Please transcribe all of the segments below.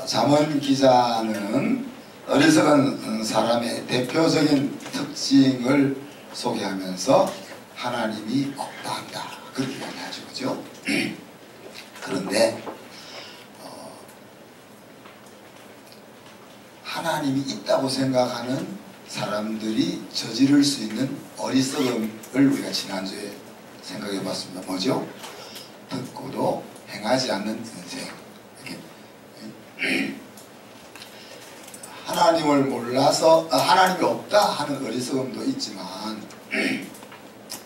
잠언 기자는 어리석은 사람의 대표적인 특징을 소개하면서 하나님이 없다 한다 그렇게 이야기하죠. 그죠? 그런데 하나님이 있다고 생각하는 사람들이 저지를 수 있는 어리석음을 우리가 지난주에 생각해 봤습니다. 뭐죠? 듣고도 행하지 않는 인생. 하나님을 몰라서 하나님이 없다 하는 어리석음도 있지만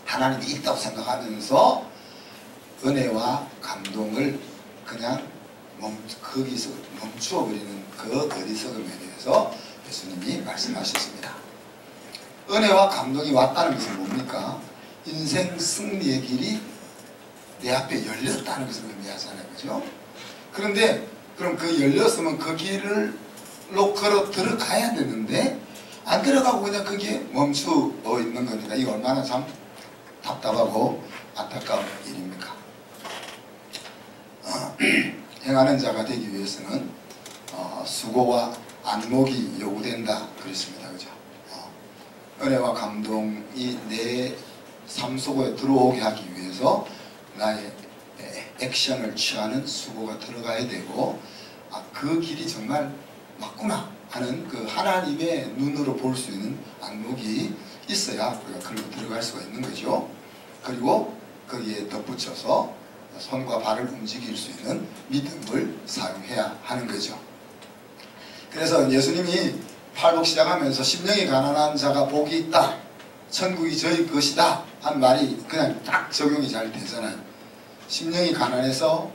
하나님이 있다고 생각하면서 은혜와 감동을 그냥 거기서 멈추어버리는 그 어리석음에 대해서 예수님이 말씀하셨습니다. 은혜와 감동이 왔다는 것은 뭡니까? 인생 승리의 길이 내 앞에 열렸다는 것을 의미하잖아요. 그죠? 그런데 그럼 그 열렸으면 그 길로 걸어 들어가야 되는데 안 들어가고 그냥 거기에 멈추어 있는 거니까 이게 얼마나 참 답답하고 안타까운 일입니까? 행하는 자가 되기 위해서는 수고와 안목이 요구된다 그랬습니다. 그죠? 은혜와 감동이 내 삶 속에 들어오게 하기 위해서 나의 액션을 취하는 수고가 들어가야 되고 그 길이 정말 맞구나 하는 그 하나님의 눈으로 볼 수 있는 안목이 있어야 우리가 그걸로 들어갈 수가 있는 거죠. 그리고 거기에 덧붙여서 손과 발을 움직일 수 있는 믿음을 사용해야 하는 거죠. 그래서 예수님이 팔복 시작하면서 심령이 가난한 자가 복이 있다, 천국이 저희 것이다 한 말이 그냥 딱 적용이 잘 되잖아요. 심령이 가난해서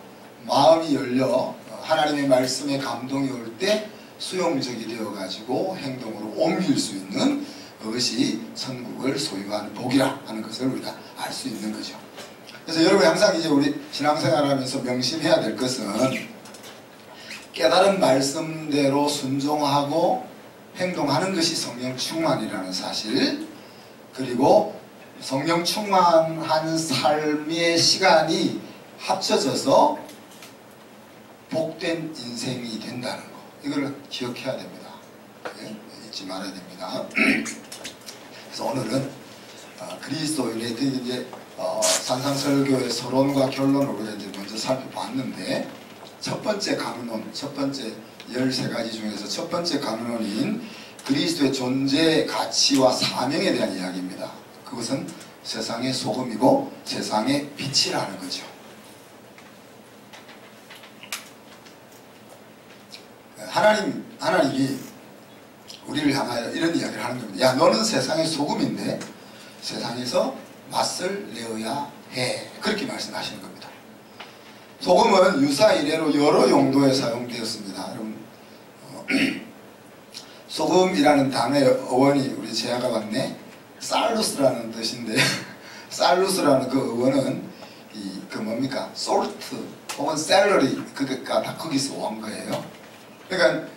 마음이 열려 하나님의 말씀에 감동이 올 때 수용적이 되어가지고 행동으로 옮길 수 있는 그것이 천국을 소유하는 복이라 하는 것을 우리가 알 수 있는 거죠. 그래서 여러분 항상 이제 우리 신앙생활하면서 명심해야 될 것은 깨달은 말씀대로 순종하고 행동하는 것이 성령 충만이라는 사실, 그리고 성령 충만한 삶의 시간이 합쳐져서 복된 인생이 된다는 거, 이걸 기억해야 됩니다. 네? 잊지 말아야 됩니다. 그래서 오늘은 그리스도인의 이제 산상설교의 서론과 결론을 우리가 이제 먼저 살펴봤는데, 첫 번째 강론, 첫 번째 13가지 중에서 첫 번째 강론인 그리스도의 존재, 가치와 사명에 대한 이야기입니다. 그것은 세상의 소금이고 세상의 빛이라는 거죠. 하나님이 우리를 향하여 이런 이야기를 하는 겁니다. 야, 너는 세상의 소금인데 세상에서 맛을 내어야 해. 그렇게 말씀하시는 겁니다. 소금은 유사 이래로 여러 용도에 사용되었습니다. 여러분, 소금이라는 단어의 어원이 우리 제아가 왔네. 살루스라는 뜻인데 살루스라는 그 어원은 그 뭡니까? 솔트 혹은 샐러리, 그가 다 거기서 온 거예요. 그러니까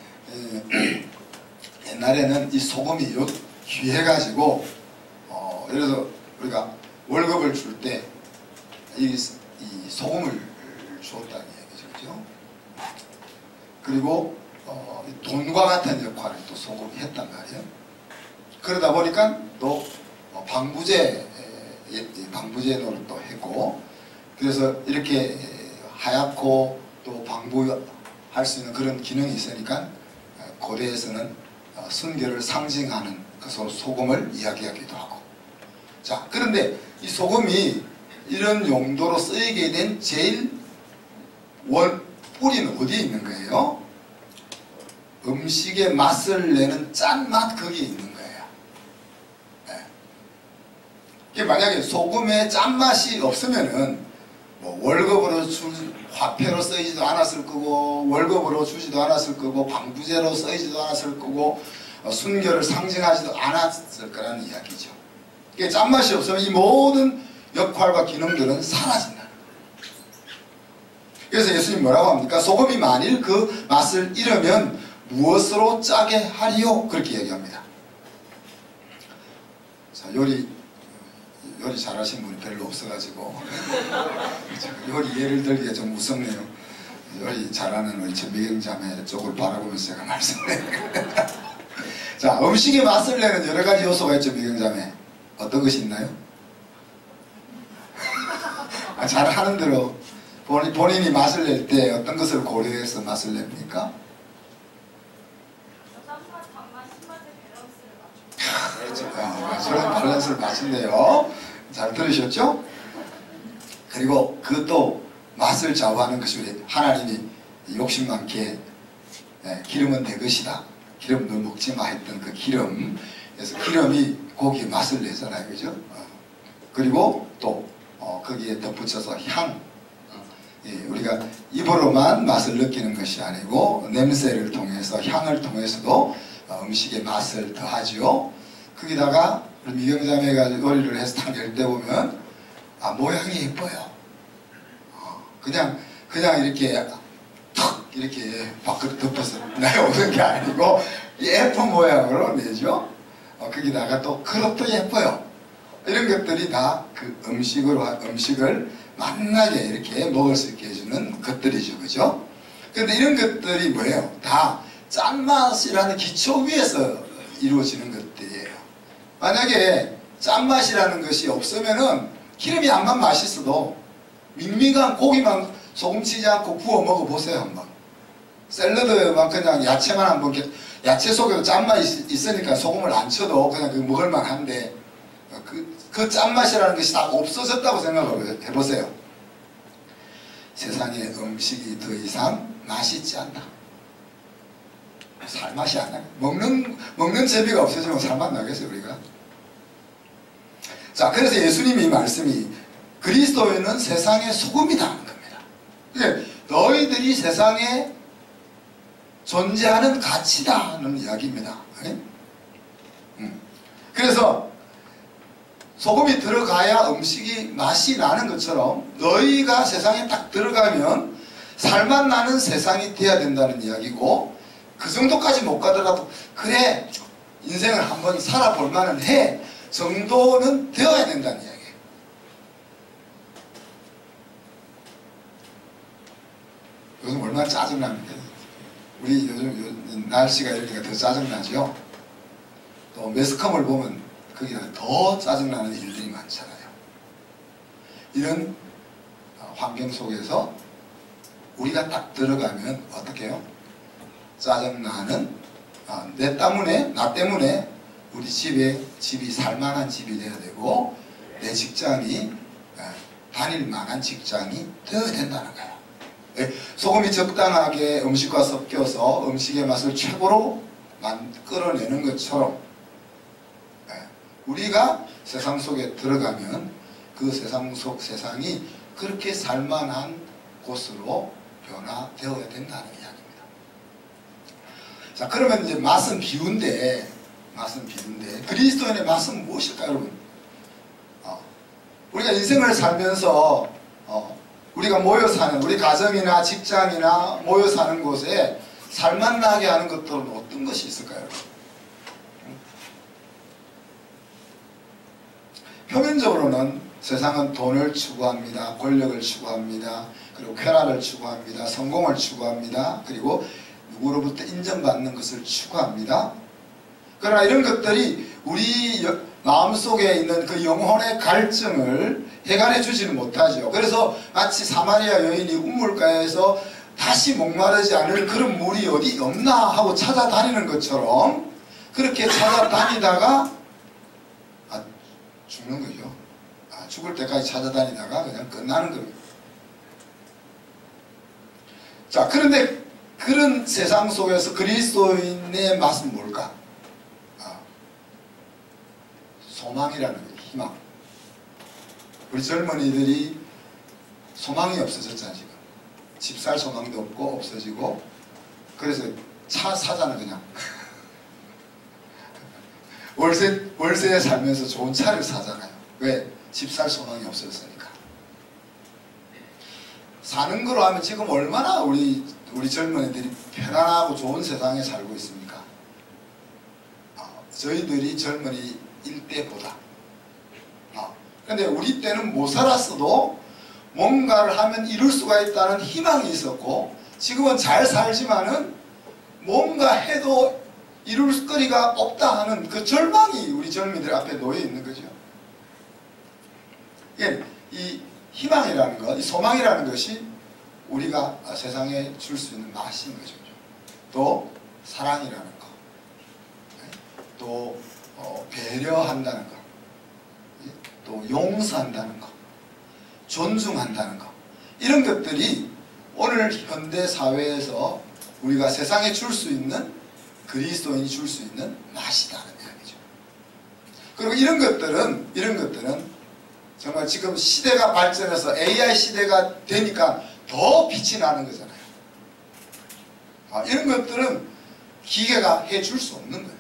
옛날에는 이 소금이 귀해가지고 예를 들어서 우리가 월급을 줄 때 이 소금을 주었다는 얘기죠. 그죠? 그리고 돈과 같은 역할을 또 소금이 했단 말이에요. 그러다 보니까 또 방부제 노릇도 했고, 그래서 이렇게 하얗고 또 방부할 수 있는 그런 기능이 있으니까 고대에서는 순결을 상징하는 그 소금을 이야기하기도 하고. 자, 그런데 이 소금이 이런 용도로 쓰이게 된 제일 뿌리는 어디에 있는 거예요? 음식의 맛을 내는 짠맛, 거기에 있는 거예요. 네. 만약에 소금에 짠맛이 없으면은 뭐 월급으로 화폐로 쓰이지도 않았을 거고, 월급으로 주지도 않았을 거고, 방부제로 쓰이지도 않았을 거고, 순결을 상징하지도 않았을 거라는 이야기죠. 그러니까 짠맛이 없으면 이 모든 역할과 기능들은 사라진다. 그래서 예수님 뭐라고 합니까? 소금이 만일 그 맛을 잃으면 무엇으로 짜게 하리요? 그렇게 얘기합니다. 자, 요리 잘하신 분이 별로 없어가지고 요리 예를 들기가 좀 무섭네요. 요리 잘하는 우리 전미경 자매 쪽을 바라보면서 제가 말씀드립니다. 자, 음식의 맛을 내는 여러 가지 요소가 있죠, 미경 자매. 어떤 것이 있나요? 잘하는 대로 본인이 맛을 낼 때 어떤 것을 고려해서 맛을 냅니까? 그렇죠. 저런 밸런스를 맞춘대요. 잘 들으셨죠? 그리고 그것도 맛을 좌우하는 것이 우리 하나님이 욕심 많게 기름은 내 것이다. 기름 너 먹지 마 했던 그 기름. 그래서 기름이 고기에 맛을 내잖아요. 그죠? 그리고 또 거기에 덧붙여서 향. 우리가 입으로만 맛을 느끼는 것이 아니고 냄새를 통해서 향을 통해서도 음식의 맛을 더하죠. 거기다가 우리 미경자매가 요리를 해서 딱 열 때 보면 모양이 예뻐요. 그냥 이렇게 탁 이렇게 밖으로 덮어서 나오는 게 아니고 예쁜 모양으로 내죠. 거기다가 또 그릇도 예뻐요. 이런 것들이 다 그 음식을 맛나게 이렇게 먹을 수 있게 해주는 것들이죠. 그죠? 그런데 이런 것들이 뭐예요? 다 짠맛이라는 기초 위에서 이루어지는 것들이에요. 만약에 짠맛이라는 것이 없으면은 기름이 안만 맛있어도 밍밍한 고기만 소금 치지 않고 구워 먹어보세요. 한번. 샐러드만 그냥 야채만 한번 야채 속에도 짠맛이 있으니까 소금을 안 쳐도 그냥 그 먹을만 한데 그 짠맛이라는 것이 다 없어졌다고 생각을 해보세요. 세상에 음식이 더 이상 맛있지 않다. 살맛이 안 나요. 먹는 재미가 없어지면 살맛 나겠어요, 우리가? 자, 그래서 예수님이 말씀이 그리스도인은 세상의 소금이다 하는 겁니다. 그러니까 너희들이 세상에 존재하는 가치다 하는 이야기입니다. 그래서 소금이 들어가야 음식이 맛이 나는 것처럼 너희가 세상에 딱 들어가면 살맛 나는 세상이 돼야 된다는 이야기고, 그 정도까지 못 가더라도 그래 인생을 한번 살아볼 만은 해 정도는 되어야 된다는 이야기예요. 요즘 얼마나 짜증납니까? 우리 요즘 날씨가 이러니까 더 짜증나죠. 또 매스컴을 보면 거기가 더 짜증나는 일들이 많잖아요. 이런 환경 속에서 우리가 딱 들어가면 어떻게 해요? 짜증나는 나 때문에 우리 집이 살만한 집이 돼야 되고 내 직장이 다닐 만한 직장이 되어야 된다는 거예요. 소금이 적당하게 음식과 섞여서 음식의 맛을 최고로 끌어내는 것처럼 우리가 세상 속에 들어가면 그 세상이 그렇게 살만한 곳으로 변화되어야 된다는 이야기입니다. 자, 그러면 이제 맛은 비운데 그리스도인의 맛은 무엇일까요, 여러분? 우리가 인생을 살면서 우리가 모여 사는 우리 가정이나 직장이나 모여 사는 곳에 살맛나게 하는 것들은 어떤 것이 있을까요, 여러분? 표면적으로는 세상은 돈을 추구합니다. 권력을 추구합니다. 그리고 쾌락을 추구합니다. 성공을 추구합니다. 그리고 누구로부터 인정받는 것을 추구합니다. 그러나 이런 것들이 우리 마음속에 있는 그 영혼의 갈증을 해결해 주지는 못하죠. 그래서 마치 사마리아 여인이 우물가에서 다시 목마르지 않을 그런 물이 어디 없나 하고 찾아다니는 것처럼 그렇게 찾아다니다가 죽는 거죠. 죽을 때까지 찾아다니다가 그냥 끝나는 겁니다. 자, 그런데 그런 세상 속에서 그리스도인의 맛은 뭘까? 소망이라는 거예요. 희망. 우리 젊은이들이 소망이 없어졌잖아 지금. 집 살 소망도 없고 없어지고, 그래서 차 사잖아 그냥. 월세에 살면서 좋은 차를 사잖아요. 왜? 집 살 소망이 없었으니까. 사는 거로 하면 지금 얼마나 우리 젊은이들이 편안하고 좋은 세상에 살고 있습니까? 저희들이 젊은이일 때보다. 근데 우리 때는 못 살았어도 뭔가를 하면 이룰 수가 있다는 희망이 있었고, 지금은 잘 살지만은 뭔가 해도 이룰 거리가 없다 하는 그 절망이 우리 젊은이들 앞에 놓여 있는 거죠. 예, 이 희망이라는 것, 이 소망이라는 것이 우리가 세상에 줄 수 있는 맛인 거죠. 또 사랑이라는 것, 또 배려한다는 것, 또 용서한다는 것, 존중한다는 것, 이런 것들이 오늘 현대 사회에서 우리가 세상에 줄 수 있는, 그리스도인이 줄 수 있는 맛이다는 이야기죠. 그리고 이런 것들은 정말 지금 시대가 발전해서 AI 시대가 되니까 더 빛이 나는 거잖아요. 이런 것들은 기계가 해줄 수 없는 거예요.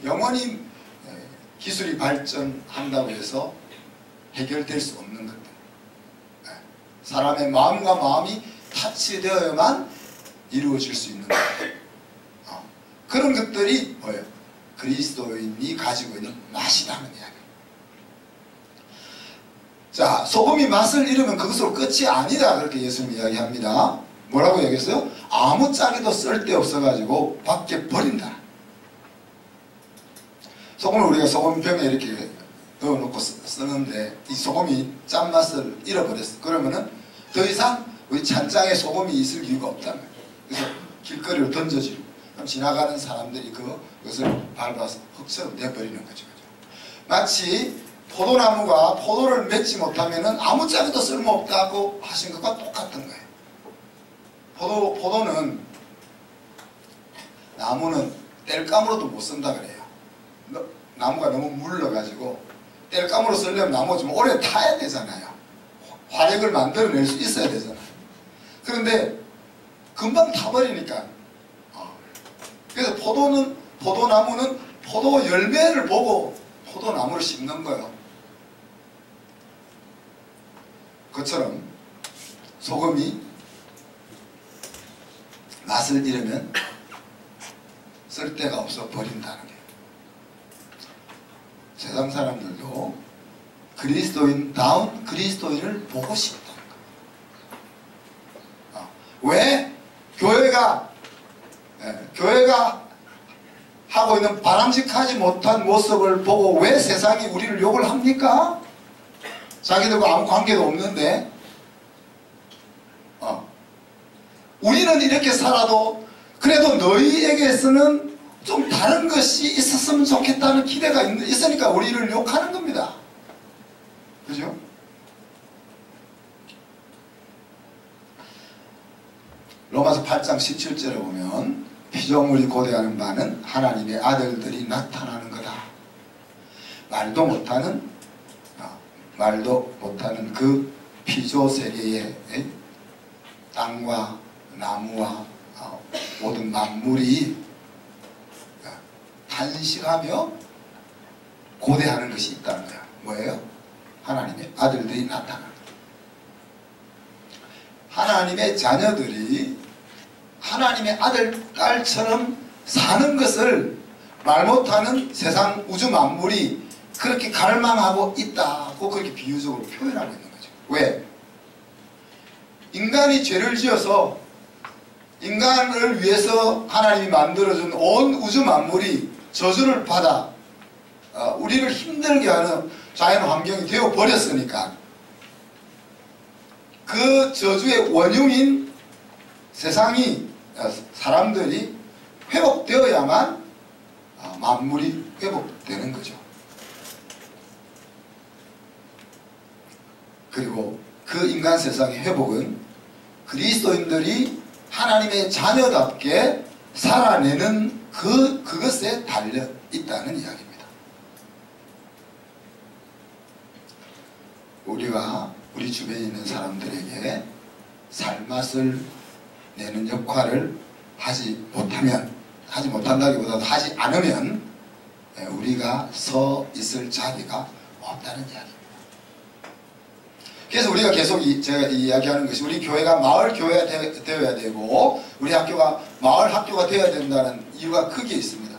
영원히 기술이 발전한다고 해서 해결될 수 없는 것들. 사람의 마음과 마음이 타치되어야만 이루어질 수 있는 것들. 그런 것들이 뭐예요? 그리스도인이 가지고 있는 맛이라는 이야기. 자, 소금이 맛을 잃으면 그것으로 끝이 아니다, 그렇게 예수님이 이야기합니다. 뭐라고 얘기했어요? 아무짝에도 쓸데없어가지고 밖에 버린다. 소금을 우리가 소금병에 이렇게 넣어놓고 쓰는데 이 소금이 짠맛을 잃어버렸어. 그러면은 더 이상 우리 찬장에 소금이 있을 이유가 없다는 거예요. 그래서 길거리로 던져지고 그럼 지나가는 사람들이 그것을 밟아서 흙처럼 내버리는 거죠. 마치 포도나무가 포도를 맺지 못하면은 아무짝에도 쓸모없다고 하신 것과 똑같은 거예요. 포도는, 나무는 땔감으로도 못 쓴다 그래요. 나무가 너무 물러가지고 땔감으로 쓰려면 나무가 좀 오래 타야 되잖아요. 화력을 만들어낼 수 있어야 되잖아요. 그런데 금방 타버리니까. 그래서 포도나무는 포도 열매를 보고 포도나무를 심는 거예요. 그처럼 소금이 맛을 잃으면 쓸데가 없어 버린다는 거예요. 세상 사람들도 그리스도인다운 그리스도인을 보고 싶다는 거예요. 왜? 교회가 하고 있는 바람직하지 못한 모습을 보고 왜 세상이 우리를 욕을 합니까? 자기들과 아무 관계도 없는데. 우리는 이렇게 살아도 그래도 너희에게서는 좀 다른 것이 있었으면 좋겠다는 기대가 있으니까 우리를 욕하는 겁니다. 그죠? 로마서 8장 17절에 보면 피조물이 고대하는 바는 하나님의 아들들이 나타나는 거다. 말도 못하는 그 피조 세계의 땅과 나무와 모든 만물이 탄식하며 고대하는 것이 있다는 거야. 뭐예요? 하나님의 아들들이 나타나는 거야. 하나님의 자녀들이 하나님의 아들, 딸처럼 사는 것을 말 못하는 세상 우주 만물이 그렇게 갈망하고 있다고 그렇게 비유적으로 표현하고 있는 거죠. 왜? 인간이 죄를 지어서 인간을 위해서 하나님이 만들어준 온 우주 만물이 저주를 받아 우리를 힘들게 하는 자연 환경이 되어버렸으니까 그 저주의 원흉인 세상이 사람들이 회복되어야만 만물이 회복되는 거죠. 그리고 그 인간 세상의 회복은 그리스도인들이 하나님의 자녀답게 살아내는 그것에 달려 있다는 이야기입니다. 우리가 우리 주변에 있는 사람들에게 살맛을 내는 역할을 하지 못한다기보다도 하지 않으면 우리가 서 있을 자리가 없다는 이야기입니다. 그래서 우리가 계속 제가 이야기하는 것이 우리 교회가 마을 교회가 되어야 되고 우리 학교가 마을 학교가 되어야 된다는 이유가 크게 있습니다.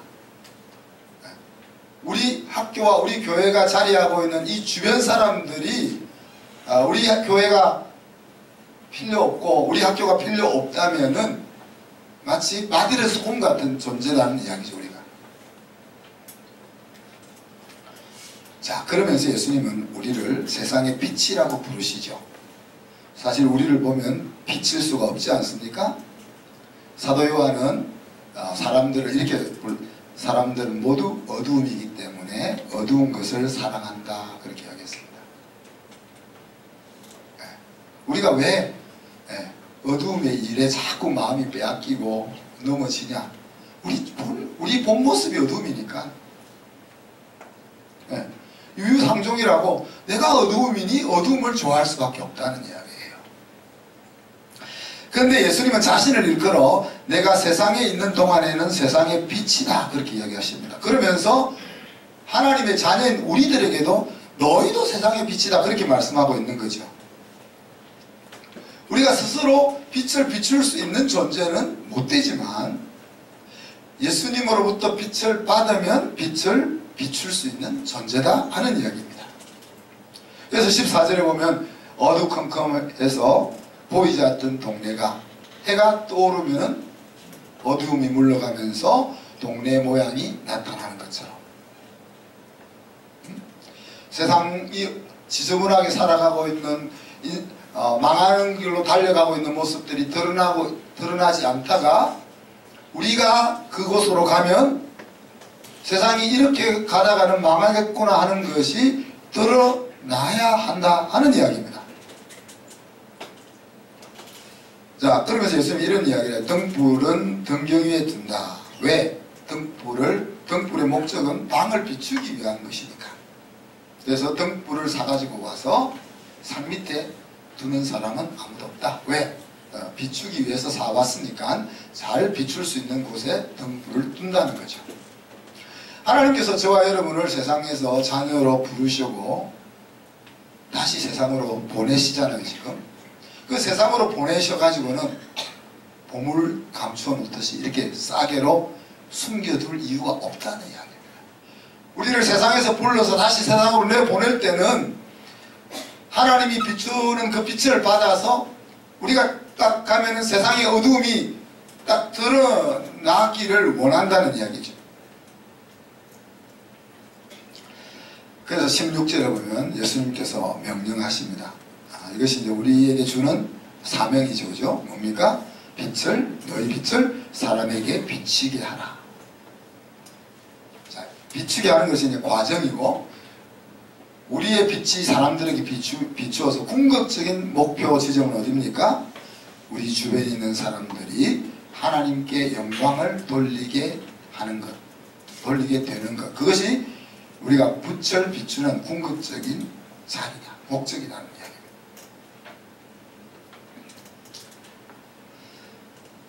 우리 학교와 우리 교회가 자리하고 있는 이 주변 사람들이 우리 필요 없고 우리 학교가 필요 없다면은 마치 마들의 소금 같은 존재라는 이야기죠, 우리가. 자, 그러면서 예수님은 우리를 세상의 빛이라고 부르시죠. 사실 우리를 보면 빛일 수가 없지 않습니까? 사도 요한은 사람들은 모두 어두움이기 때문에 어두운 것을 사랑한다, 그렇게 이야기했습니다. 우리가 왜 어두움의 일에 자꾸 마음이 빼앗기고 넘어지냐? 우리 본 모습이 어두움이니까. 유유상종이라고 내가 어두움이니 어두움을 좋아할 수밖에 없다는 이야기예요. 그런데 예수님은 자신을 일컬어 내가 세상에 있는 동안에는 세상의 빛이다, 그렇게 이야기하십니다. 그러면서 하나님의 자녀인 우리들에게도 너희도 세상의 빛이다, 그렇게 말씀하고 있는 거죠. 우리가 스스로 빛을 비출 수 있는 존재는 못 되지만 예수님으로부터 빛을 받으면 빛을 비출 수 있는 존재다 하는 이야기입니다. 그래서 14절에 보면 어두컴컴해서 보이지 않던 동네가 해가 떠오르면 어두움이 물러가면서 동네 모양이 나타나는 것처럼 세상이 지저분하게 살아가고 있는 망하는 길로 달려가고 있는 모습들이 드러나지 않다가 우리가 그곳으로 가면 세상이 이렇게 가다가는 망하겠구나 하는 것이 드러나야 한다 하는 이야기입니다. 자, 그러면서 예수님이 이런 이야기를 해요. 등불은 등경 위에 둔다. 왜? 등불의 목적은 방을 비추기 위한 것이니까. 그래서 등불을 사가지고 와서 산 밑에 두는 사람은 아무도 없다. 왜? 비추기 위해서 사왔으니까 잘 비출 수 있는 곳에 등불을 둔다는 거죠. 하나님께서 저와 여러분을 세상에서 자녀로 부르시고 다시 세상으로 보내시잖아요, 지금. 그 세상으로 보내셔가지고는 보물 감추어 놓듯이 이렇게 싸게로 숨겨둘 이유가 없다는 이야기입니다. 우리를 세상에서 불러서 다시 세상으로 내보낼 때는 하나님이 비추는 그 빛을 받아서 우리가 딱 가면은 세상의 어두움이 딱 드러나기를 원한다는 이야기죠. 그래서 16절에 보면 예수님께서 명령하십니다. 이것이 이제 우리에게 주는 사명이죠, 그죠? 뭡니까? 너희 빛을 사람에게 비치게 하라. 자, 비추게 하는 것이 이제 과정이고, 우리의 빛이 사람들에게 비추어서 궁극적인 목표 지점은 어디입니까? 우리 주변에 있는 사람들이 하나님께 영광을 돌리게 하는 것, 돌리게 되는 것. 그것이 우리가 빛을 비추는 궁극적인 자리다, 목적이라는 이야기입니다.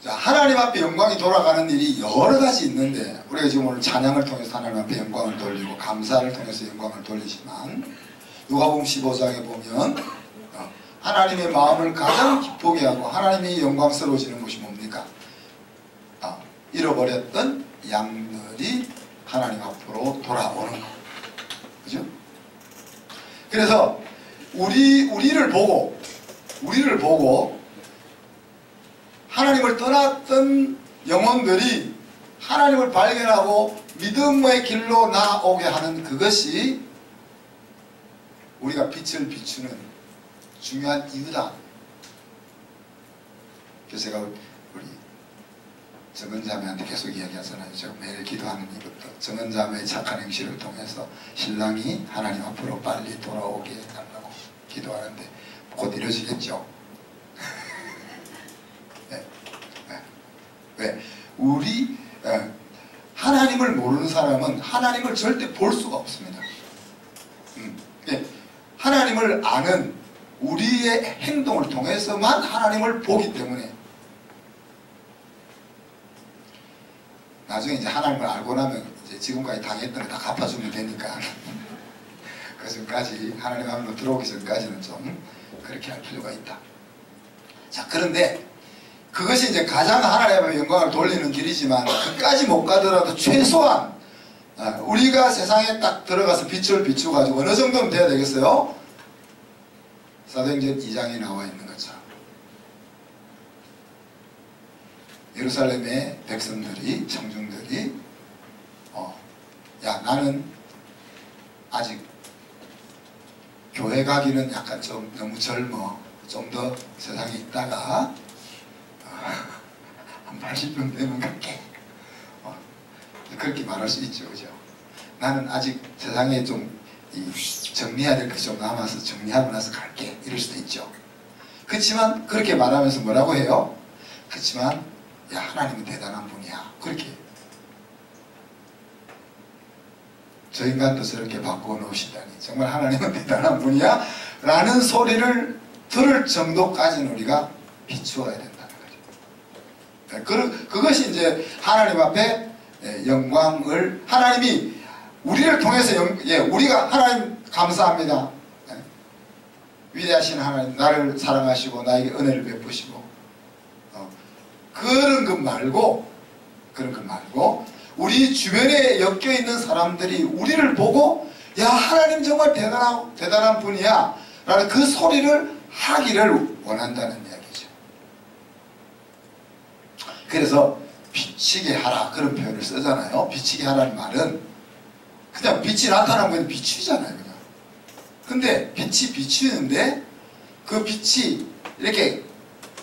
자, 하나님 앞에 영광이 돌아가는 일이 여러 가지 있는데 우리가 지금 오늘 찬양을 통해서 하나님 앞에 영광을 돌리고 감사를 통해서 영광을 돌리지만 누가복음 15장에 보면 하나님의 마음을 가장 기쁘게 하고 하나님이 영광스러워지는 것이 뭡니까? 잃어버렸던 양들이 하나님 앞으로 돌아오는 것. 그죠? 그래서 우리를 보고 하나님을 떠났던 영혼들이 하나님을 발견하고 믿음의 길로 나오게 하는 그것이 우리가 빛을 비추는 중요한 이유다. 그래서 제가 우리 정은자매한테 계속 이야기하잖아요. 제가 매일 기도하는 이것도 정은자매의 착한 행실을 통해서 신랑이 하나님 앞으로 빨리 돌아오게 해달라고 기도하는데 곧 이루어지겠죠. 왜? 하나님을 모르는 사람은 하나님을 절대 볼 수가 없습니다. 하나님을 아는 우리의 행동을 통해서만 하나님을 보기 때문에 나중에 이제 하나님을 알고 나면 이제 지금까지 당했던 거 다 갚아주면 되니까 그 전까지 하나님 안으로 들어오기 전까지는 좀 그렇게 할 필요가 있다. 자, 그런데 그것이 이제 가장 하나님의 영광을 돌리는 길이지만 그까지 못 가더라도 최소한 우리가 세상에 딱 들어가서 빛을 비추가지고 어느 정도는 돼야 되겠어요? 사도행전 2장에 나와 있는 것처럼 예루살렘의 백성들이, 청중들이 야, 나는 아직 교회 가기는 약간 좀 너무 젊어. 좀 더 세상에 있다가 한 80년 되면 갈게. 그렇게 말할 수 있죠. 그죠? 나는 아직 세상에 좀 정리해야 될 것이 좀 남아서 정리하고 나서 갈게. 이럴 수도 있죠. 그렇지만 그렇게 말하면서 뭐라고 해요? 그렇지만 야, 하나님은 대단한 분이야. 그렇게 저 인간도 저렇게 바꾸어 놓으시다니 정말 하나님은 대단한 분이야 라는 소리를 들을 정도까지는 우리가 비추어야 된다는 거죠. 그것이 이제 하나님 앞에 영광을, 하나님이 우리를 통해서 우리가 하나님 감사합니다. 위대하신 하나님, 나를 사랑하시고 나에게 은혜를 베푸시고 그런 것 말고 우리 주변에 엮여있는 사람들이 우리를 보고 야, 하나님 정말 대단한 분이야 라는 그 소리를 하기를 원한다는 이야기죠. 그래서 비치게 하라 그런 표현을 쓰잖아요. 비치게 하라는 말은 그냥 빛이 나타나면 그냥 비추잖아요. 그냥. 근데 빛이 비추는데 그 빛이 이렇게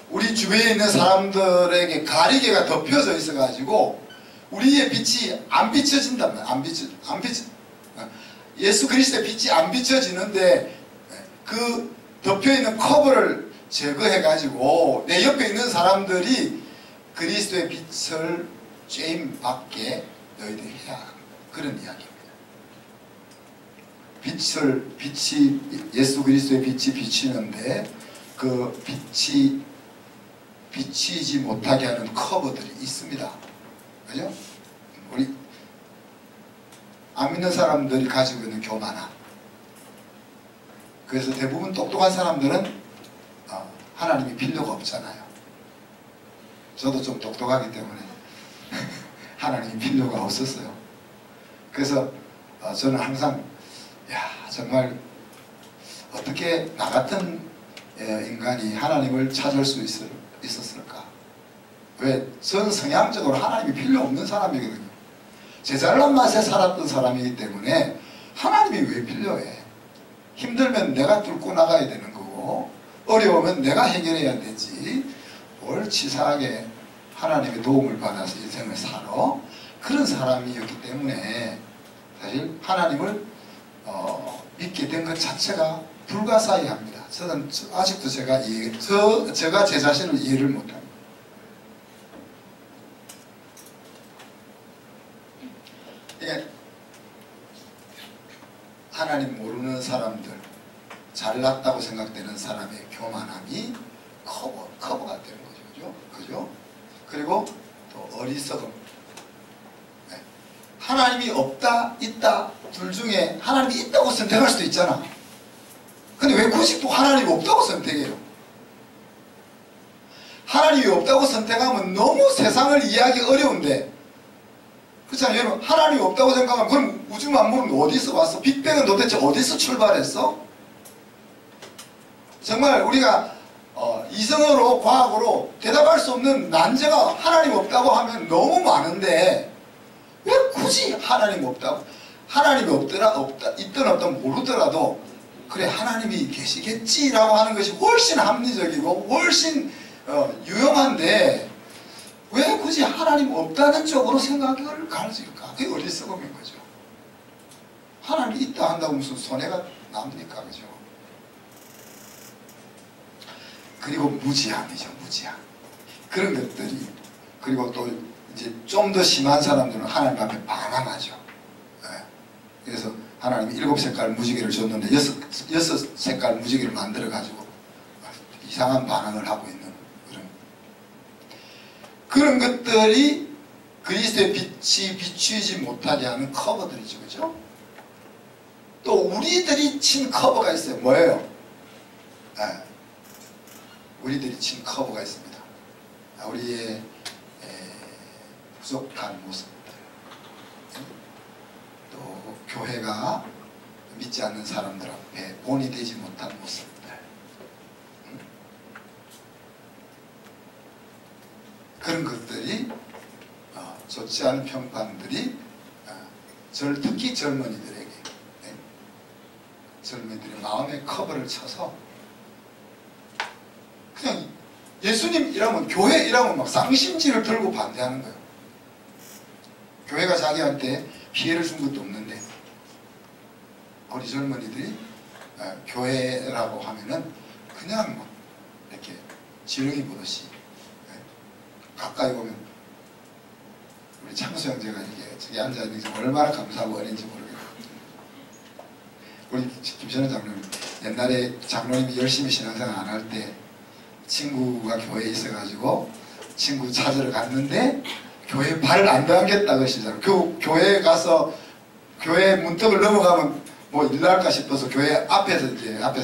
우리 주변에 있는 사람들에게 가리개가 덮여져 있어 가지고 우리의 빛이 안 비춰진단 말이야. 예수 그리스도의 빛이 안 비춰지는데 그 덮여있는 커버를 제거해 가지고 내 옆에 있는 사람들이 그리스도의 빛을 쬐임 받게 너희들이 해야 합니다. 그런 이야기입니다. 예수 그리스도의 빛이 비치는데 그 빛이 비치지 못하게 하는 커버들이 있습니다. 그죠? 우리 안 믿는 사람들이 가지고 있는 교만함. 그래서 대부분 똑똑한 사람들은 하나님이 필요가 없잖아요. 저도 좀 똑똑하기 때문에 하나님이 필요가 없었어요. 그래서 저는 항상 야, 정말 어떻게 나 같은 인간이 하나님을 찾을 수 있었을까? 왜? 저는 성향적으로 하나님이 필요 없는 사람이거든요. 제 잘난 맛에 살았던 사람이기 때문에 하나님이 왜 필요해? 힘들면 내가 뚫고 나가야 되는 거고 어려우면 내가 해결해야 되지 뭘 치사하게 하나님의 도움을 받아서 인생을 살아? 그런 사람이었기 때문에 사실 하나님을 믿게 된 것 자체가 불가사의합니다. 저는 아직도 제가 제 자신을 이해를 못합니다. 이게 하나님 모르는 사람들, 잘났다고 생각되는 사람의 교만함이 커버가 되는 거죠. 그죠? 그리고 또 어리석음. 네. 하나님이 없다, 있다, 둘 중에 하나님이 있다고 선택할 수도 있잖아. 근데 왜 굳이 또 하나님이 없다고 선택해요? 하나님이 없다고 선택하면 너무 세상을 이해하기 어려운데, 그렇잖아요. 여러분, 하나님이 없다고 생각하면 그럼 우주 만물은 어디서 왔어? 빅뱅은 도대체 어디서 출발했어? 정말 우리가 이성으로 과학으로 대답할 수 없는 난제가 하나님 없다고 하면 너무 많은데 왜 굳이 하나님 없다고? 하나님이 있든 없든 모르더라도 그래 하나님이 계시겠지라고 하는 것이 훨씬 합리적이고 훨씬 유용한데 왜 굳이 하나님 없다는 쪽으로 생각을 가르칠까? 그게 어리석음인 거죠. 하나님이 있다 한다고 무슨 손해가 납니까? 그죠? 그리고 무지함이죠. 무지함. 그런 것들이, 그리고 또 이제 좀 더 심한 사람들은 하나님 앞에 반항하죠. 네. 그래서 하나님이 7색깔 무지개를 줬는데 6색깔 무지개를 만들어 가지고 이상한 반항을 하고 있는 그런 것들이 그리스도의 빛이 비추지 못하게 하는 커버들이죠. 그죠? 또 우리들이 친 커버가 있어요. 뭐예요? 네. 우리들이 친 커버가 있습니다. 우리의 부족한 모습들, 또 교회가 믿지 않는 사람들 앞에 본이 되지 못한 모습들, 그런 것들이 좋지 않은 평판들이 특히 젊은이들에게 젊은이들의 마음의 커버를 쳐서 그냥 예수님이라면 교회이라면 막 쌍심지를 들고 반대하는 거예요. 교회가 자기한테 피해를 준 것도 없는데 우리 젊은이들이 교회라고 하면은 그냥 막 이렇게 지렁이 보듯이 가까이 보면 우리 창수 형제가 이게 저기 앉아있는 게 얼마나 감사하고 어린지 모르겠거든요. 우리 김선호 장로님 옛날에 장로님이 열심히 신앙생활 안 할 때 친구가 교회에 있어가지고 친구 찾으러 갔는데 교회 발 안 담겠다 그러시잖아요. 교회에 가서 교회 문턱을 넘어가면 뭐 일날까 싶어서 교회 앞에서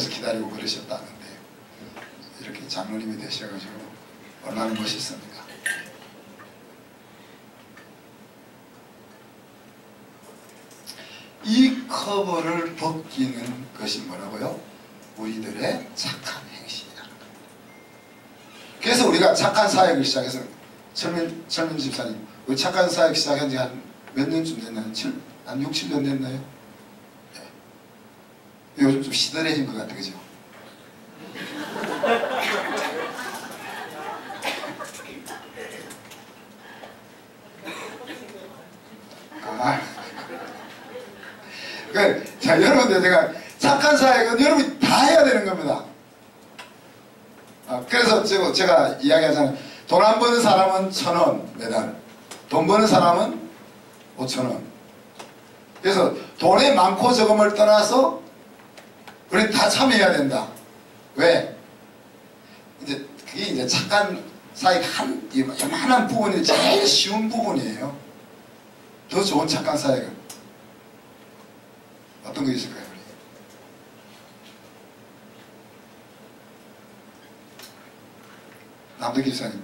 기다리고 그러셨다는데 이렇게 장로님이 되셔가지고 얼마나 멋있습니까? 이 커버를 벗기는 것이 뭐라고요? 우리들의 착한 행실이라는 거예요. 그래서 우리가 착한 사역을 시작해서 철민 집사님 우리 착한 사역 시작한 지 한 몇 년쯤 됐나요? 한 6, 7년 됐나요? 네. 요즘 좀 시들해진 것 같아 그죠? 자, 여러분들 제가 착한 사역은 여러분이 다 해야 되는 겁니다. 그래서 제가 이야기하잖아요. 돈 안 버는 사람은 1,000원 매달, 돈 버는 사람은 5,000원. 그래서 돈의 많고 적음을 떠나서 우리 다 참여해야 된다. 왜? 그게 이제 착한 사역 요만한 부분이 제일 쉬운 부분이에요. 더 좋은 착한 사역은 어떤 거 있을까요? 남도 기사님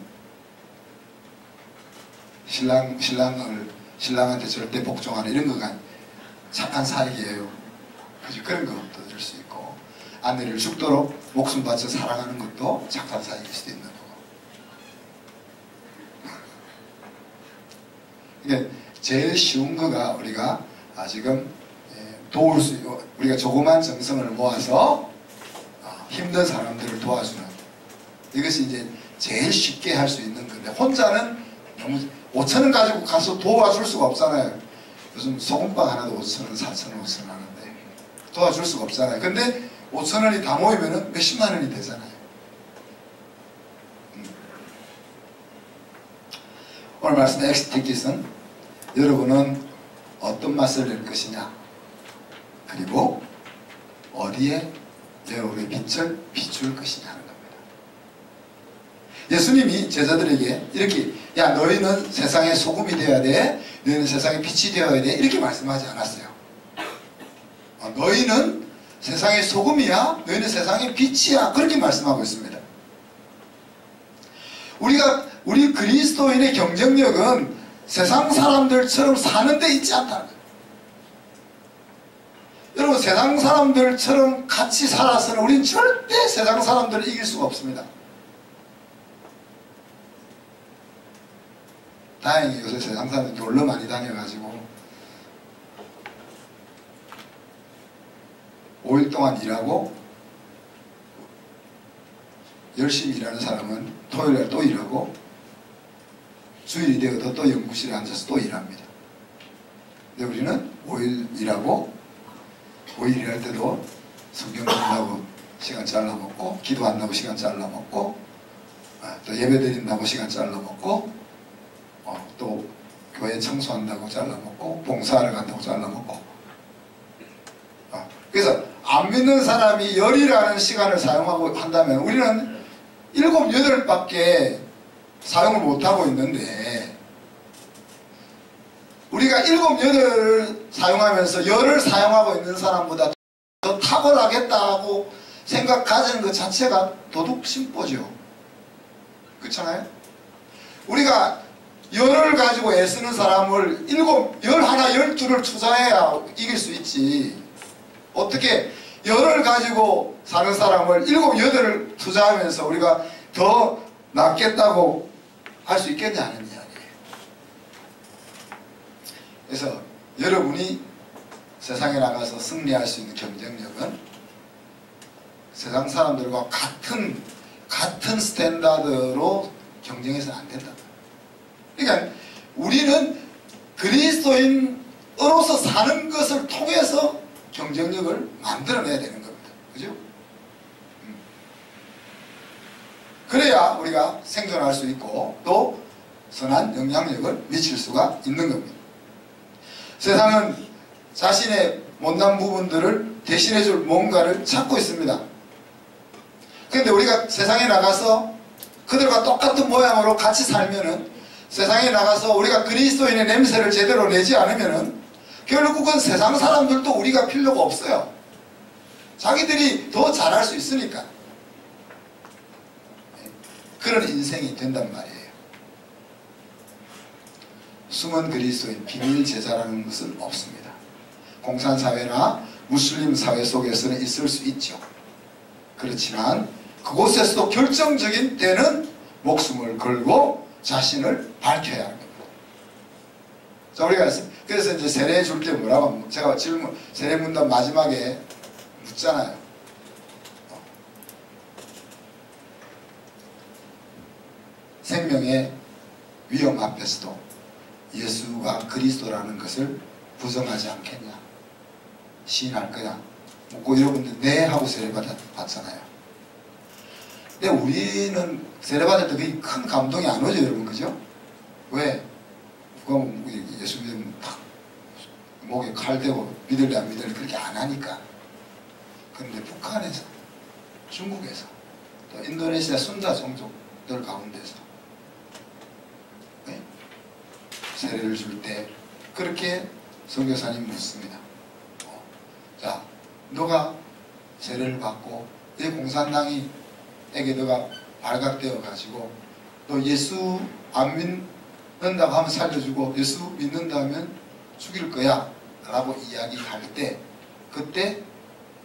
신랑한테 절대 복종하는 이런 거가 착한 사역이에요. 그런 것도 들 수 있고 아내를 죽도록 목숨 바쳐 사랑하는 것도 착한 사역일 수도 있는 거고. 이게 제일 쉬운 거가 우리가 지금 도울 수 있고 우리가 조그만 정성을 모아서 힘든 사람들을 도와주는 이것이 이제 제일 쉽게 할 수 있는 건데 혼자는 너무 5,000원 가지고 가서 도와줄 수가 없잖아요. 요즘 소금빵 하나도 5,000원, 4,000원, 5,000원 하는데 도와줄 수가 없잖아요. 근데 5,000원이 다 모이면은 몇십만 원이 되잖아요. 오늘 말씀의 엑스티킷은 여러분은 어떤 맛을 낼 것이냐 그리고 어디에 여러분의 빛을 비출 것이냐 하는 겁니다. 예수님이 제자들에게 이렇게 야 너희는 세상의 소금이 되어야 돼, 너희는 세상의 빛이 되어야 돼 이렇게 말씀하지 않았어요. 너희는 세상의 소금이야, 너희는 세상의 빛이야 그렇게 말씀하고 있습니다. 우리 그리스도인의 경쟁력은 세상 사람들처럼 사는 데 있지 않다는 거예요. 여러분 세상 사람들처럼 같이 살아서는 우린 절대 세상 사람들을 이길 수가 없습니다. 다행히 요새 세상 사람들 놀러 많이 다녀가지고 5일 동안 일하고 열심히 일하는 사람은 토요일에 또 일하고 주일이 되어도 또 연구실에 앉아서 또 일합니다. 근데 우리는 5일 일하고 5일 일할 때도 성경 공부하고 시간 잘라먹고 기도한다고 시간 잘라먹고 또 예배 드린다고 시간 잘라먹고 또 교회 청소한다고 잘라먹고 봉사하러 간다고 잘라먹고 그래서 안 믿는 사람이 열이라는 시간을 사용하고 한다면 우리는 7, 8밖에 사용을 못하고 있는데 우리가 7, 8을 사용하면서 열을 사용하고 있는 사람보다 더 탁월하겠다고 생각하는 것 자체가 도둑심보죠. 그렇잖아요? 우리가 열을 가지고 애쓰는 사람을 11, 12를 투자해야 이길 수 있지. 어떻게 열을 가지고 사는 사람을 7, 8을 투자하면서 우리가 더 낫겠다고 할 수 있겠냐는 이야기예요. 그래서 여러분이 세상에 나가서 승리할 수 있는 경쟁력은 세상 사람들과 같은 스탠다드로 경쟁해서는 안 된다. 그러니까 우리는 그리스도인으로서 사는 것을 통해서 경쟁력을 만들어내야 되는 겁니다. 그죠? 그래야 우리가 생존할 수 있고 또 선한 영향력을 미칠 수가 있는 겁니다. 세상은 자신의 못난 부분들을 대신해줄 뭔가를 찾고 있습니다. 그런데 우리가 세상에 나가서 그들과 똑같은 모양으로 같이 살면은, 세상에 나가서 우리가 그리스도인의 냄새를 제대로 내지 않으면은 결국은 세상 사람들도 우리가 필요가 없어요. 자기들이 더 잘할 수 있으니까. 그런 인생이 된단 말이에요. 숨은 그리스도인, 비밀 제자라는 것은 없습니다. 공산사회나 무슬림 사회 속에서는 있을 수 있죠. 그렇지만 그곳에서도 결정적인 때는 목숨을 걸고 자신을 밝혀야 하는 겁니다. 자, 우리가 그래서 이제 세례 줄 때 뭐라고 합니까? 제가 세례 문답 마지막에 묻잖아요. 생명의 위험 앞에서도 예수가 그리스도라는 것을 부정하지 않겠냐? 시인할 거냐? 묻고 여러분들 네 하고 세례 받잖아요. 근데 우리는 세례 받을 때 그게 큰 감동이 안 오죠, 여러분, 그죠? 왜? 누가 예수 믿으면 탁 목에 칼 대고 믿을래 안 믿을래 그렇게 안 하니까. 그런데 북한에서, 중국에서, 또 인도네시아 순자 종족들 가운데서 네? 세례를 줄 때 그렇게 선교사님 묻습니다. 자, 너가 세례를 받고 내 공산당이 에게 너가 발각되어 가지고 너 예수 안 믿는다고 하면 살려주고 예수 믿는다면 죽일 거야 라고 이야기할 때, 그때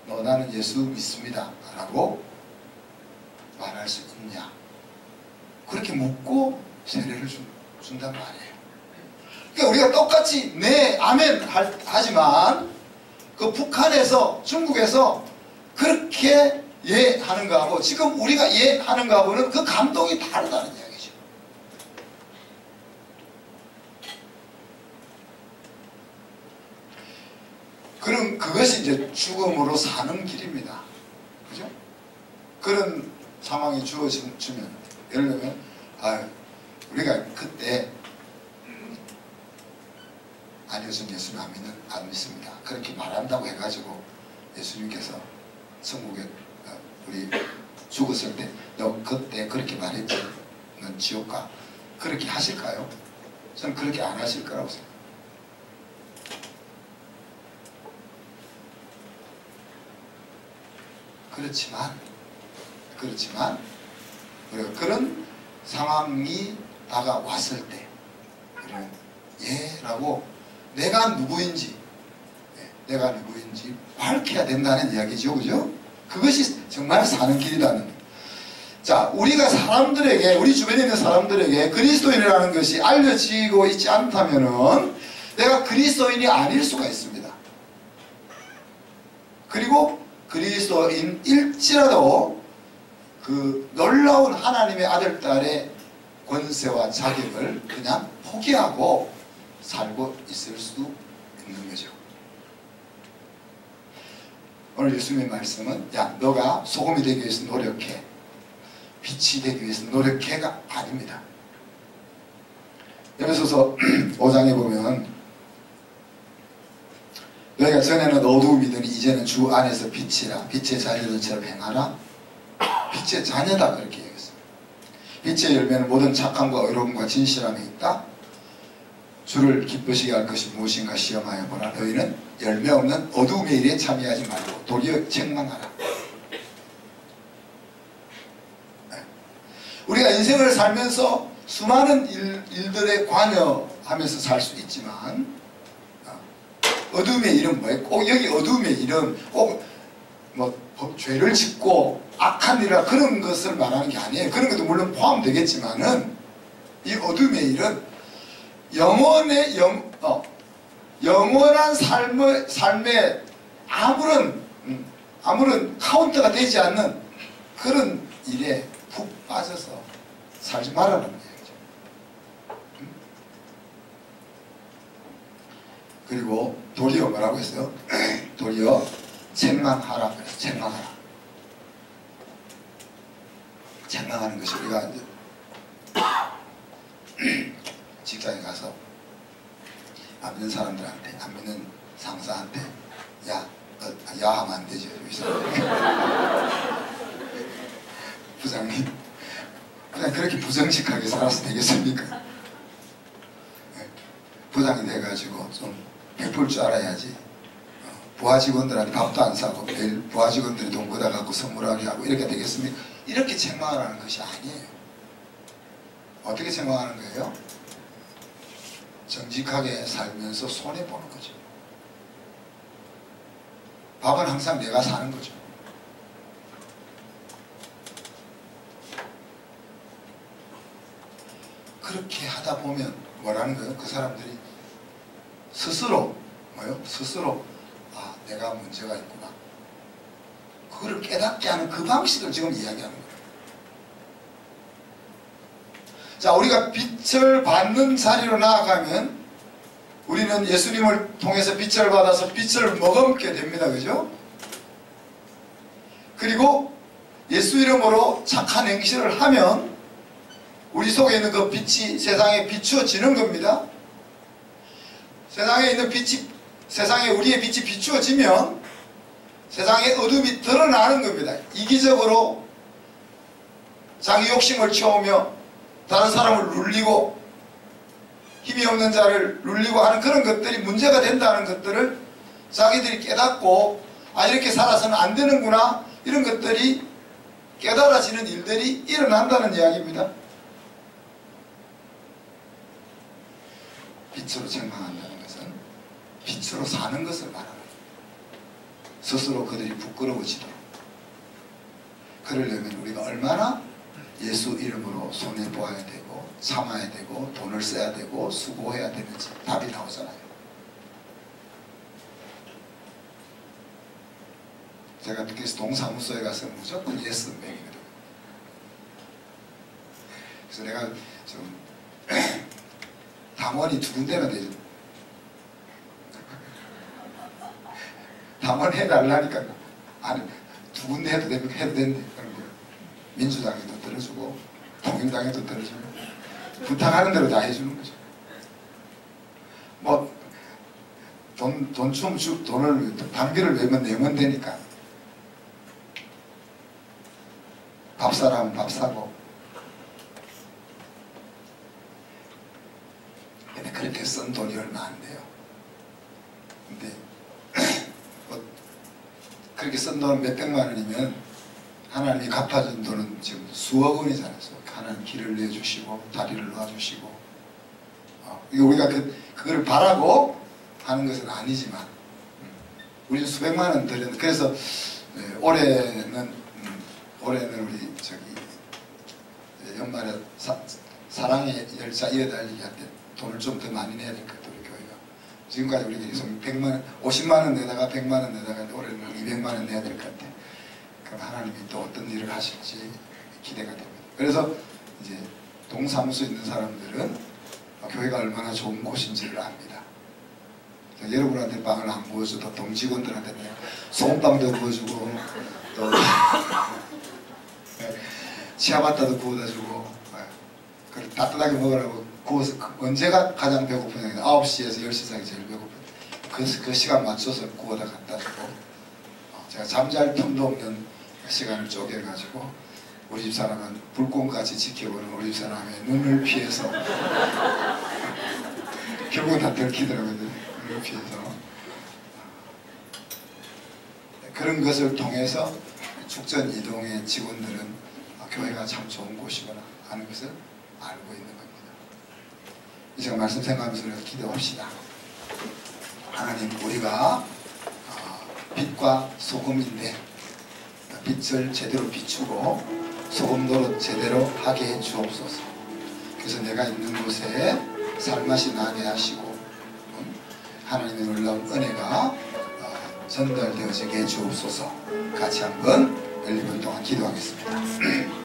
나는 예수 믿습니다 라고 말할 수 있냐? 그렇게 묻고 세례를 준단 말이에요. 그러니까 우리가 똑같이 네 아멘 하지만 그 북한에서, 중국에서 그렇게 예하는 거하고 지금 우리가 예하는 거하고는 그 감동이 다르다는 이야기죠. 그럼 그것이 이제 죽음으로 사는 길입니다. 그죠? 그런 상황이 주어지면, 예를 들면, 우리가 그때 아니었으면 예수님 안 믿습니다. 그렇게 말한다고 해가지고 예수님께서 천국에 우리 죽었을 때 너 그때 그렇게 말했지, 넌 지옥 가, 그렇게 하실까요? 저는 그렇게 안 하실 거라고 생각합니다. 그렇지만 우리가 그런 상황이 다가왔을 때 우리는 예라고 내가 누구인지 밝혀야 된다는 이야기죠. 그죠? 그것이 정말 사는 길이라는. 자, 우리가 사람들에게, 우리 주변에 있는 사람들에게 그리스도인이라는 것이 알려지고 있지 않다면은 내가 그리스도인이 아닐 수가 있습니다. 그리고 그리스도인일지라도 그 놀라운 하나님의 아들, 딸의 권세와 자격을 그냥 포기하고 살고 있을 수도 있는 거죠. 오늘 예수님의 말씀은, 야, 너가 소금이 되기 위해서 노력해, 빛이 되기 위해서 노력해가 아닙니다. 에베소서 5장에 보면 너희가 전에는 어두움이더니 이제는 주 안에서 빛이라, 빛의 자녀들처럼 행하라. 빛의 자녀다, 그렇게 얘기했습니다. 빛의 열매는 모든 착함과 의로움과 진실함에 있다. 주를 기쁘시게 할 것이 무엇인가 시험하여 보라. 너희는 열매 없는 어두움의 일에 참여하지 말고 도리어 책망하라. 우리가 인생을 살면서 수많은 일들에 관여하면서 살 수 있지만, 어두움의 일은 뭐예요? 꼭 여기 어두움의 일은 꼭 뭐 죄를 짓고 악한 일이라 그런 것을 말하는 게 아니에요. 그런 것도 물론 포함되겠지만은, 이 어둠의 일은 영원한 삶에 아무런 카운터가 되지 않는 그런 일에 푹 빠져서 살지 말라는 얘기죠. 그리고 도리어 뭐라고 했어요? 도리어 책망하라 그래서 책망하라. 책망하는 것이 우리가 이제 직장에 가서 안 믿는 사람들한테, 안 믿는 상사한테 야 하면 안 되죠. 부장님 그냥 그렇게 부정직하게 살아서 되겠습니까? 네. 부장이 돼가지고 좀 베풀 줄 알아야지. 부하 직원들한테 밥도 안 사고 매일 부하 직원들이 돈 걷어 갖고 선물하게 하고 이렇게 되겠습니까? 이렇게 책망하라는 것이 아니에요. 어떻게 책망하는 거예요? 정직하게 살면서 손해보는 거죠. 밥은 항상 내가 사는 거죠. 그렇게 하다 보면 뭐라는 거예요? 그 사람들이 스스로 스스로 내가 문제가 있구나. 그거를 깨닫게 하는 그 방식을 지금 이야기하는 거예요. 자, 우리가 빛을 받는 자리로 나아가면 우리는 예수님을 통해서 빛을 받아서 빛을 머금게 됩니다. 그죠? 그리고 예수 이름으로 착한 행실을 하면 우리 속에 있는 그 빛이 세상에 비추어지는 겁니다. 세상에 있는 빛이, 세상에 우리의 빛이 비추어지면 세상의 어둠이 드러나는 겁니다. 이기적으로 자기 욕심을 채우며 다른 사람을 눌리고 힘이 없는 자를 눌리고 하는 그런 것들이 문제가 된다는 것들을 자기들이 깨닫고 이렇게 살아서는 안 되는구나, 이런 것들이 깨달아지는 일들이 일어난다는 이야기입니다. 빛으로 책망한다는 것은 빛으로 사는 것을 말하는 거예요. 스스로 그들이 부끄러워지도록. 그러려면 우리가 얼마나 예수 이름으로 손해보아야 되고 참아야 되고 돈을 써야 되고 수고해야 되는지 답이 나오잖아요. 제가 그래서 동사무소에 가서 무조건 예스맨이거든요. 그래서 내가 좀 당원이 두 군데나 되죠. 당원 해달라니까 아니 두 군데 해도 된대. 그런 거예요. 민주당에도 들어주고 통일당에도 들어주고 부탁하는 대로 다 해주는 거죠. 뭐 돈 좀 주 돈을 단비를 내면 되니까 밥 사라면 밥 사고. 근데 그렇게 쓴 돈이 얼마 안 돼요. 근데 뭐 그렇게 쓴 돈 몇백만 원이면 하나님이 갚아준 돈은 지금 수억 원이잖아요. 하나님 길을 내주시고 다리를 놔주시고 이거 우리가 그거를 바라고 하는 것은 아니지만 우리는 수백만 원 들였는데 그래서 올해는 우리 연말에 사랑의 열차 이어달리기 할 때 돈을 좀 더 많이 내야 될 것 같아요. 우리 교회가 지금까지 우리 계속 50만 원 내다가 100만 원 내다가 올해는 200만 원 내야 될 것 같아요. 그럼 하나님이 또 어떤 일을 하실지 기대가 됩니다. 그래서 이제 동사무소 있는 사람들은 교회가 얼마나 좋은 곳인지를 압니다. 여러분한테 빵을 안 구워줘도 동직원들한테 소금빵도 구워주고 또 치아바타도 구워다 주고 따뜻하게 먹으라고 구워서 언제가 가장 배고프냐 9시에서 10시 사이 제일 배고픈 그 시간 맞춰서 구워다 갖다 주고 제가 잠잘 틈도 없는 시간을 쪼개가지고 우리 집사람은 불꽃같이 지켜보는 우리 집사람의 눈을 피해서 결국은 다 들키더라고요. 눈을 피해서 그런 것을 통해서 축전 이동의 직원들은 교회가 참 좋은 곳이구나 하는 것을 알고 있는 겁니다. 제가 말씀 생각하면서 기도합시다. 하나님, 우리가 빛과 소금인데 빛을 제대로 비추고 소금도 제대로 하게 해 주옵소서. 그래서 내가 있는 곳에 살맛이 나게 하시고 하나님의 놀라운 은혜가 전달되어지게 주옵소서. 같이 한번 1, 2분 동안 기도하겠습니다.